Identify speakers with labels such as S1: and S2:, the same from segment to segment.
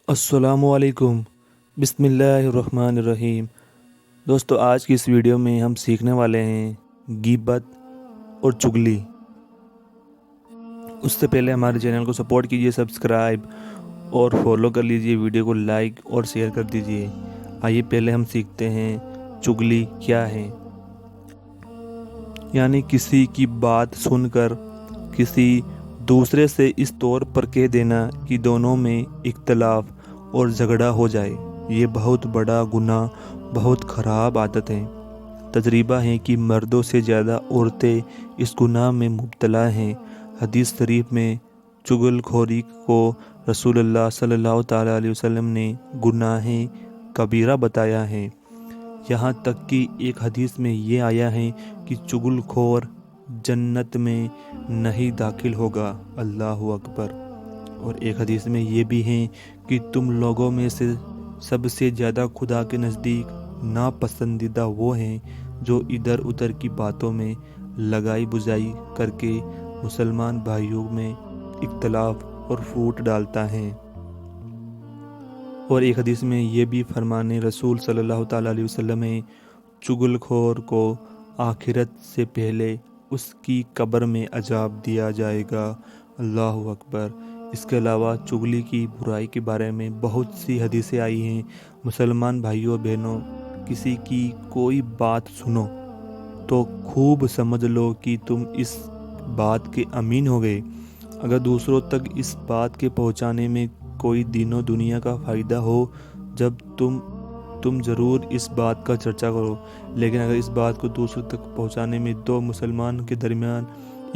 S1: अस्सलामु अलैकुम। बिस्मिल्लाहिर्रहमानिर्रहीम। दोस्तों, आज की इस वीडियो में हम सीखने वाले हैं गीबत और चुगली। उससे पहले हमारे चैनल को सपोर्ट कीजिए, सब्सक्राइब और फॉलो कर लीजिए, वीडियो को लाइक और शेयर कर दीजिए। आइए पहले हम सीखते हैं चुगली क्या है। यानी किसी की बात सुनकर किसी दूसरे से इस तौर पर कह देना कि दोनों में इख्तलाफ और झगड़ा हो जाए। ये बहुत बड़ा गुनाह, बहुत ख़राब आदत है। तजरीबा है कि मर्दों से ज़्यादा औरतें इस गुनाह में मुब्तला हैं। हदीस शरीफ में चुगलखोरी को रसूलुल्लाह सल्लल्लाहु ताला अलैहि वसल्लम ने गुनाह कबीरा बताया है। यहाँ तक कि एक हदीस में ये आया है कि चुगलखोर जन्नत में नहीं दाखिल होगा। अल्लाहु अकबर। और एक हदीस में ये भी है कि तुम लोगों में से सबसे ज़्यादा खुदा के नज़दीक नापसंदीदा वो हैं जो इधर उधर की बातों में लगाई बुझाई करके मुसलमान भाइयों में इख्तलाफ और फूट डालता है। और एक हदीस में ये भी फरमाने रसूल सल्लल्लाहु ताला अलैहि वसल्लम है, चुगलखोर को आखिरत से पहले उसकी कब्र में अजाब दिया जाएगा। अल्लाहु अकबर। इसके अलावा चुगली की बुराई के बारे में बहुत सी हदीसें आई हैं। मुसलमान भाइयों बहनों, किसी की कोई बात सुनो तो खूब समझ लो कि तुम इस बात के अमीन हो गए। अगर दूसरों तक इस बात के पहुंचाने में कोई दीनों दुनिया का फ़ायदा हो, जब तुम ज़रूर इस बात का चर्चा करो। लेकिन अगर इस बात को दूसरों तक पहुंचाने में दो मुसलमान के दरमियान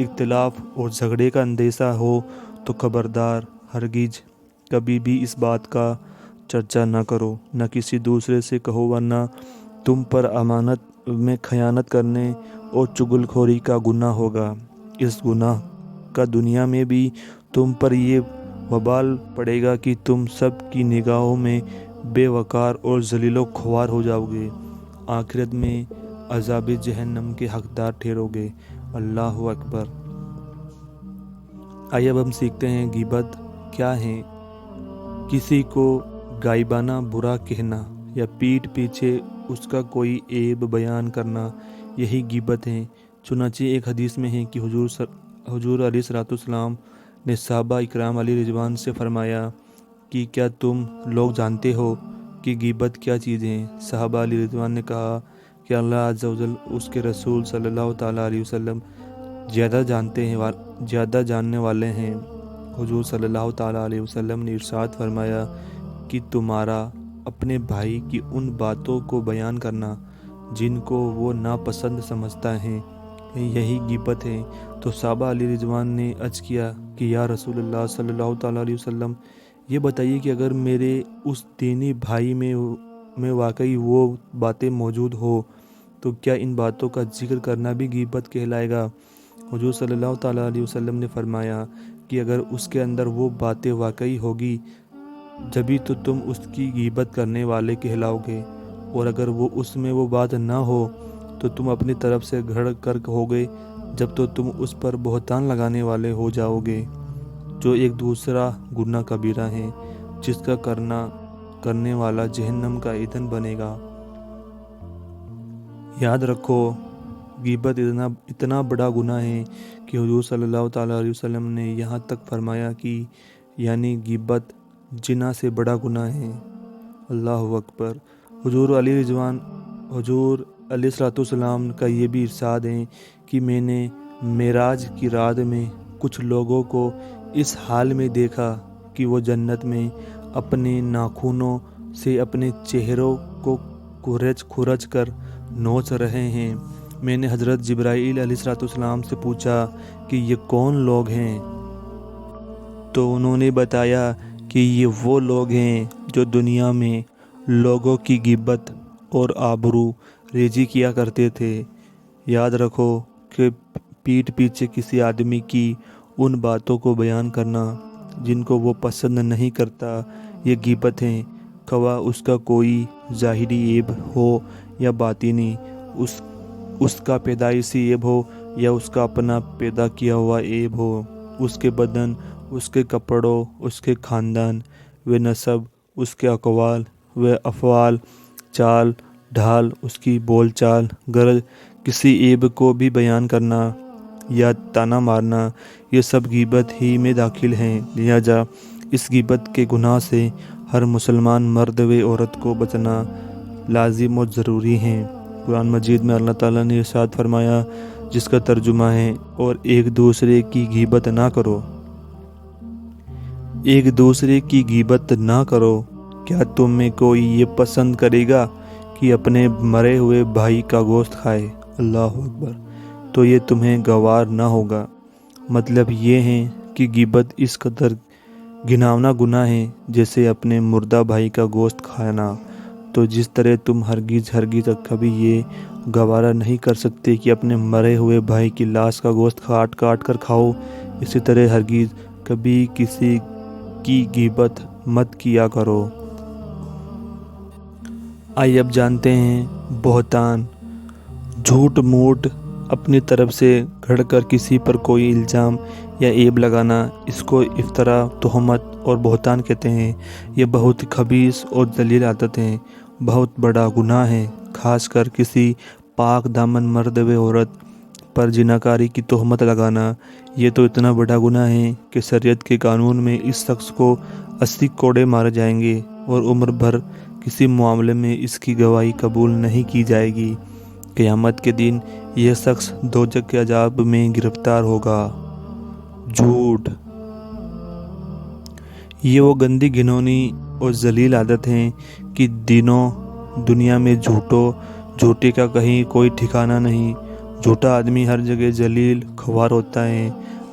S1: इख्तलाफ और झगड़े का अंदेशा हो तो खबरदार, हरगिज कभी भी इस बात का चर्चा न करो, न किसी दूसरे से कहो, वरना तुम पर अमानत में खयानत करने और चुगलखोरी का गुनाह होगा। इस गुनाह का दुनिया में भी तुम पर ये वबाल पड़ेगा कि तुम सब की निगाहों में बेवकार और जलीलो ख्वार हो जाओगे। आखिरत में अज़ाब जहन्नम के हकदार ठहरोगे। अल्लाहु अकबर। आइए अब हम सीखते हैं गीबत क्या है। किसी को गायबाना बुरा कहना या पीठ पीछे उसका कोई ऐब बयान करना, यही गीबत है। चुनांचे एक हदीस में है कि हुजूर अलैहिस्सलाम ने सहाबा इकराम अली रिजवान से फरमाया कि क्या तुम लोग जानते हो कि गीबत क्या चीज़ है। सहाबा अली रिजवान ने कहा कि अल्लाह अज़्ज़ा वजल उसके रसूल सल्लल्लाहु ताला अलैहि वसल्लम ज़्यादा जानने वाले हैं। हुजूर सल्लल्लाहु ताला अलैहि वसल्लम ने इरशाद फरमाया कि तुम्हारा अपने भाई की उन बातों को बयान करना जिनको वो नापसंद समझता है, यही गीबत है। तो सहाबा अली रिजवान ने अर्ज़ किया कि या रसूलुल्लाह सल्लल्लाहु ताला अलैहि वसल्लम, ये बताइए कि अगर मेरे उस दीनी भाई में वाकई वो बातें मौजूद हो तो क्या इन बातों का जिक्र करना भी गीबत कहलाएगा। हुजूर सल्लल्लाहु ताला अलैहि वसल्लम ने फरमाया कि अगर उसके अंदर वो बातें वाकई होगी जभी तो तुम उसकी गीबत करने वाले कहलाओगे, और अगर वो उसमें वो बात ना हो तो तुम अपनी तरफ से घड़ कर कहोगे, जब तो तुम उस पर बहतान लगाने वाले हो जाओगे, जो एक दूसरा गुनाह कबीरा है जिसका करने वाला जहन्नम का ईंधन बनेगा। याद रखो, गीबत इतना बड़ा गुनाह है कि हुजूर सल्लल्लाहु ताला अलैहि वसल्लम ने यहाँ तक फरमाया कि यानी गीबत जिना से बड़ा गुनाह है। अल्लाहु अकबर। हुजूर अलैहिस्सलाम का ये भी इरशाद है कि मैंने मेराज की रात में कुछ लोगों को इस हाल में देखा कि वो जन्नत में अपने नाखूनों से अपने चेहरों को खुरच कर नोच रहे हैं। मैंने हज़रत जिब्राईल अलैहिस्सलाम से पूछा कि ये कौन लोग हैं, तो उन्होंने बताया कि ये वो लोग हैं जो दुनिया में लोगों की गिबत और आबरू रेजी किया करते थे। याद रखो कि पीठ पीछे किसी आदमी की उन बातों को बयान करना जिनको वो पसंद नहीं करता, ये गिबत है। खवा उसका कोई ज़ाहिरी ऐब हो या बातिनी, उसका पैदाइशी ऐब हो या उसका अपना पैदा किया हुआ ऐब हो, उसके बदन, उसके कपड़ों, उसके ख़ानदान व नस्ब اس کے اقوال و افعال، چال ڈھال، اس کی بول چال، غرض کسی عیب کو بھی بیان کرنا یا طعنہ مارنا، یہ سب غیبت ہی میں داخل ہیں۔ لہٰذا اس غیبت کے گناہ سے ہر مسلمان مرد و عورت کو بچنا لازم و ضروری ہے۔ قرآن مجید میں اللہ تعالیٰ نے ارشاد فرمایا، جس کا ترجمہ ہے، اور ایک دوسرے کی غیبت نہ کرو۔ ایک دوسرے کی غیبت نہ کرو۔ کیا تم میں کوئی یہ پسند کرے گا کہ اپنے مرے ہوئے بھائی کا گوشت کھائے؟ اللہ اکبر! تو یہ تمہیں گوار نہ ہوگا۔ مطلب یہ ہے کہ غیبت اس قدر گھناؤنا گناہ ہے جیسے اپنے مردہ بھائی کا گوشت کھانا۔ تو جس طرح تم ہرگز کبھی یہ گوارا نہیں کر سکتے کہ اپنے مرے ہوئے بھائی کی لاش کا گوشت کاٹ کر کھاؤ، اسی طرح ہرگز کبھی کسی کی غیبت مت کیا کرو۔ آئیے اب جانتے ہیں بہتان، جھوٹ موٹ اپنی طرف سے گھڑ کر کسی پر کوئی الزام یا عیب لگانا، اس کو افترا، تہمت اور بہتان کہتے ہیں۔ یہ بہت خبیث اور ذلیل عادت ہے، بہت بڑا گناہ ہے۔ خاص کر کسی پاک دامن مرد و عورت پر زناکاری کی تہمت لگانا، یہ تو اتنا بڑا گناہ ہے کہ شریعت کے قانون میں اس شخص کو 80 کوڑے مارے جائیں گے اور عمر بھر کسی معاملے میں اس کی گواہی قبول نہیں کی جائے گی۔ قیامت کے دن یہ شخص دوزخ کے عذاب میں گرفتار ہوگا۔ جھوٹ، یہ وہ گندی، گھنونی اور ذلیل عادت ہے کہ دنیا میں جھوٹے کا کہیں کوئی ٹھکانہ نہیں۔ جھوٹا آدمی ہر جگہ ذلیل خوار ہوتا ہے،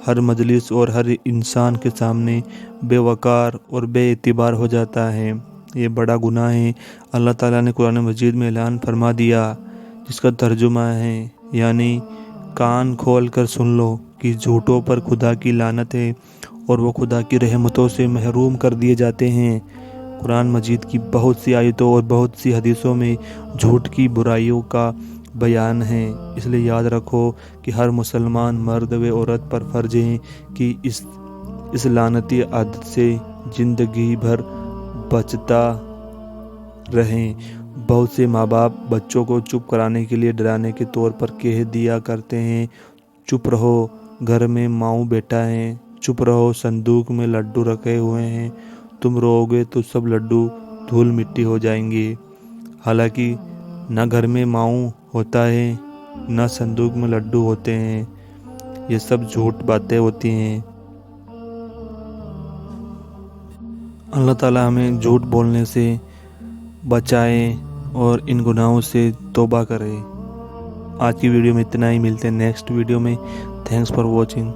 S1: ہر مجلس اور ہر انسان کے سامنے بے وقار اور بے اعتبار ہو جاتا ہے۔ یہ بڑا گناہ ہے۔ اللہ تعالیٰ نے قرآن مجید میں اعلان فرما دیا، جس کا ترجمہ ہے، یعنی کان کھول کر سن لو کہ جھوٹوں پر خدا کی لعنت ہے اور وہ خدا کی رحمتوں سے محروم کر دیے جاتے ہیں۔ قرآن مجید کی بہت سی آیتوں اور بہت سی حدیثوں میں جھوٹ کی برائیوں کا بیان ہے۔ اس لیے یاد رکھو کہ ہر مسلمان مرد و عورت پر فرض ہے کہ اس لعنتی عادت سے زندگی بھر بچتا رہیں۔ بہت سے ماں باپ بچوں کو چپ کرانے کے لیے ڈرانے کے طور پر کہہ دیا کرتے ہیں، چپ رہو، گھر میں ماؤں بیٹا ہے، چپ رہو، صندوق میں لڈو رکھے ہوئے ہیں، تم رو گے تو سب لڈو دھول مٹی ہو جائیں گے۔ حالانکہ نہ گھر میں ماؤں ہوتا ہے، نہ صندوق میں لڈو ہوتے ہیں۔ یہ سب جھوٹ باتیں ہوتی ہیں۔ اللہ تعالیٰ ہمیں جھوٹ بولنے سے بچائے اور ان گناہوں سے توبہ کرے۔ آج کی ویڈیو میں اتنا ہی، ملتے ہیں نیکسٹ ویڈیو میں۔ Thanks for watching.